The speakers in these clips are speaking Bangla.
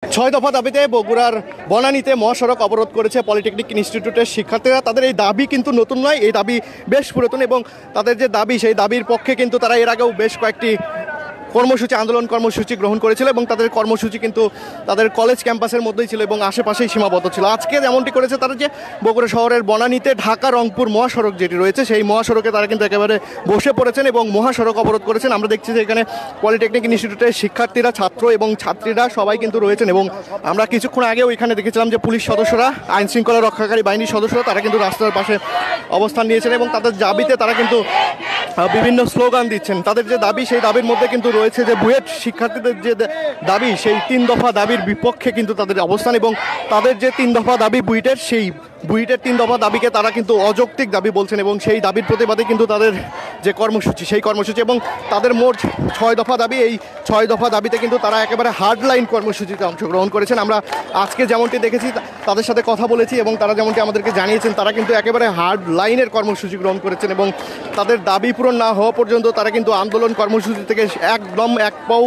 ছয় দফা দাবিতে বগুড়ার বনানীতে মহাসড়ক অবরোধ করেছে পলিটেকনিক ইনস্টিটিউটের শিক্ষার্থীরা। তাদের এই দাবি কিন্তু নতুন নয়, এই দাবি বেশ পুরাতন এবং তাদের যে দাবি সেই দাবির পক্ষে কিন্তু তারা এর আগেও বেশ কয়েকটি আন্দোলন কর্মসূচি গ্রহণ করেছিল এবং তাদের কর্মসূচি কিন্তু তাদের কলেজ ক্যাম্পাসের মধ্যেই ছিল এবং আশেপাশেই সীমাবদ্ধ ছিল। আজকে যেমনটি করেছে তারা যে বগুড়া শহরের বনানীতে ঢাকা রংপুর মহাসড়ক যেটি রয়েছে সেই মহাসড়কে তারা কিন্তু একেবারে বসে পড়েছেন এবং মহাসড়ক অবরোধ করেছেন। আমরা দেখছি যে এখানে পলিটেকনিক ইনস্টিটিউটের শিক্ষার্থীরা, ছাত্র এবং ছাত্রীরা সবাই কিন্তু রয়েছেন এবং আমরা কিছুক্ষণ আগেও এখানে দেখেছিলাম যে পুলিশ সদস্যরা, আইন শৃঙ্খলা রক্ষাকারী বাহিনীর সদস্যরা তারা কিন্তু রাস্তার পাশে অবস্থান নিয়েছেন এবং তাদের দাবিতে তারা কিন্তু বিভিন্ন স্লোগান দিচ্ছেন। তাদের যে দাবি সেই দাবির মধ্যে কিন্তু রয়েছে যে বুয়েট শিক্ষার্থীদের যে দাবি সেই 3 দফা দাবির বিপক্ষে কিন্তু তাদের অবস্থান এবং তাদের যে 3 দফা দাবি বুয়েটের 3 দফা দাবিকে তারা কিন্তু অযৌক্তিক দাবি বলছেন এবং সেই দাবির প্রতিবাদে কিন্তু তাদের যে কর্মসূচি সেই কর্মসূচি এবং তাদের মোট 6 দফা দাবি, এই 6 দফা দাবিতে কিন্তু তারা একেবারে হার্ড লাইন কর্মসূচিতে অংশগ্রহণ করেছেন। আমরা আজকে যেমনটি দেখেছি তাদের সাথে কথা বলেছি এবং তারা যেমনটি আমাদেরকে জানিয়েছেন তারা কিন্তু একেবারে হার্ড লাইনের কর্মসূচি গ্রহণ করেছেন এবং তাদের দাবি পূরণ না হওয়া পর্যন্ত তারা কিন্তু আন্দোলন কর্মসূচি থেকে একদম এক পাও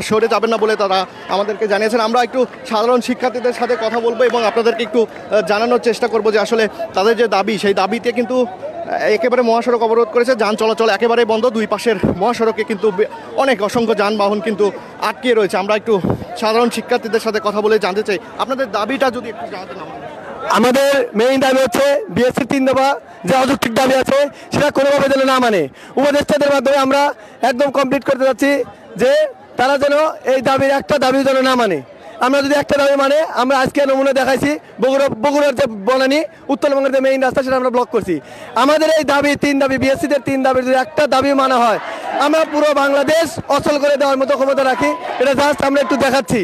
সরে যাবেন না বলে তারা আমাদেরকে জানিয়েছেন। আমরা একটু সাধারণ শিক্ষার্থীদের সাথে কথা বলবো এবং আপনাদেরকে একটু জানানোর চেষ্টা করবো যে আসলে তাদের যে দাবি সেই দাবিতে কিন্তু একেবারে মহাসড়ক অবরোধ করেছে, যান চলাচল একেবারে বন্ধ, দুই পাশের মহাসড়কে কিন্তু অসংখ্য যানবাহন কিন্তু আটকে রয়েছে। আমরা একটু সাধারণ শিক্ষার্থীদের সাথে কথা বলে জানতে চাই আপনাদের দাবিটা যদি একটু জানাতেন। আমাদের মেইন দাবি হচ্ছে বিএসসির 3 দফা যে অযৌক্তিক দাবি আছে সেটা কোনোভাবে যেন না মানে। উপদেষ্টাদের মাধ্যমে আমরা একদম কমপ্লিট করতে যাচ্ছি যে তারা যেন এই দাবির একটা দাবি যেন না মানে। আমরা যদি একটা দাবি মানে, আমরা আজকে নমুনা দেখাইছি বগুড়ার যে বনানী উত্তরবঙ্গের যে মেইন রাস্তা সেটা আমরা ব্লক করছি। আমাদের এই দাবি 3 দাবি, বিএসসিদের 3 দাবির যদি একটা দাবি মানা হয় আমরা পুরো বাংলাদেশ অচল করে দেওয়ার মতো ক্ষমতা রাখি। এটা জাস্ট আমরা একটু দেখাচ্ছি,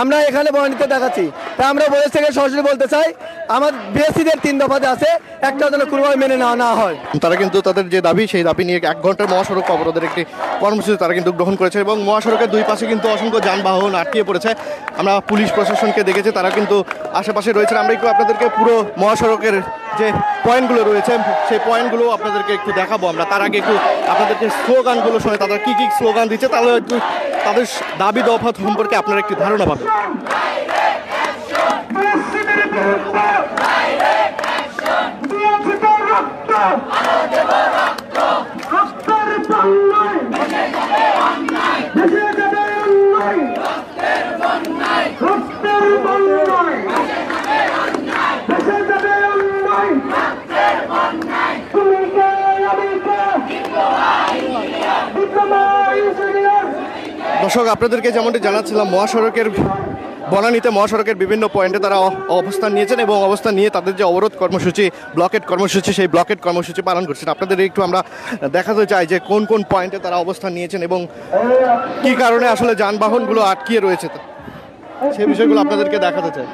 আমরা এখানে বনানীতে দেখাচ্ছি। তাই আমরা বয়স থেকে সরাসরি বলতে চাই আমার বিএসসিদের 3 দফাতে আছে একটা যেন কোনোভাবে মেনে নেওয়া না হয়। তারা কিন্তু তাদের যে দাবি সেই দাবি নিয়ে 1 ঘন্টার মহাসড়ক অবরোধের একটি কর্মসূচি তারা কিন্তু গ্রহণ করেছে এবং মহাসড়কের দুই পাশে কিন্তু অসংখ্য যানবাহন আটকে পড়েছে। আমরা পুলিশ প্রশাসনকে দেখেছি তারা কিন্তু আশেপাশে রয়েছেন। আমরা একটু আপনাদেরকে পুরো মহাসড়কের যে পয়েন্টগুলো রয়েছে সেই পয়েন্টগুলো আপনাদেরকে একটু দেখাবো। আমরা তার আগে একটু আপনাদেরকে স্লোগানগুলো শুনে তারা কী স্লোগান দিচ্ছে তাহলে একটু তাদের দাবি দফা সম্পর্কে আপনারা একটু ধারণা পাবেন। দর্শক, আপনাদেরকে যেমনটি জানাচ্ছিলাম বনানীতে মহাসড়কের বিভিন্ন পয়েন্টে তারা অবস্থান নিয়েছেন এবং অবস্থান নিয়ে তাদের যে অবরোধ কর্মসূচি, ব্লকেট কর্মসূচি সেই ব্লকেট কর্মসূচি পালন করছেন। আপনাদের একটু আমরা দেখাতে চাই যে কোন কোন পয়েন্টে তারা অবস্থান নিয়েছেন এবং কি কারণে আসলে যানবাহনগুলো আটকিয়ে রয়েছে সেই বিষয়গুলো আপনাদেরকে দেখাতে চাই।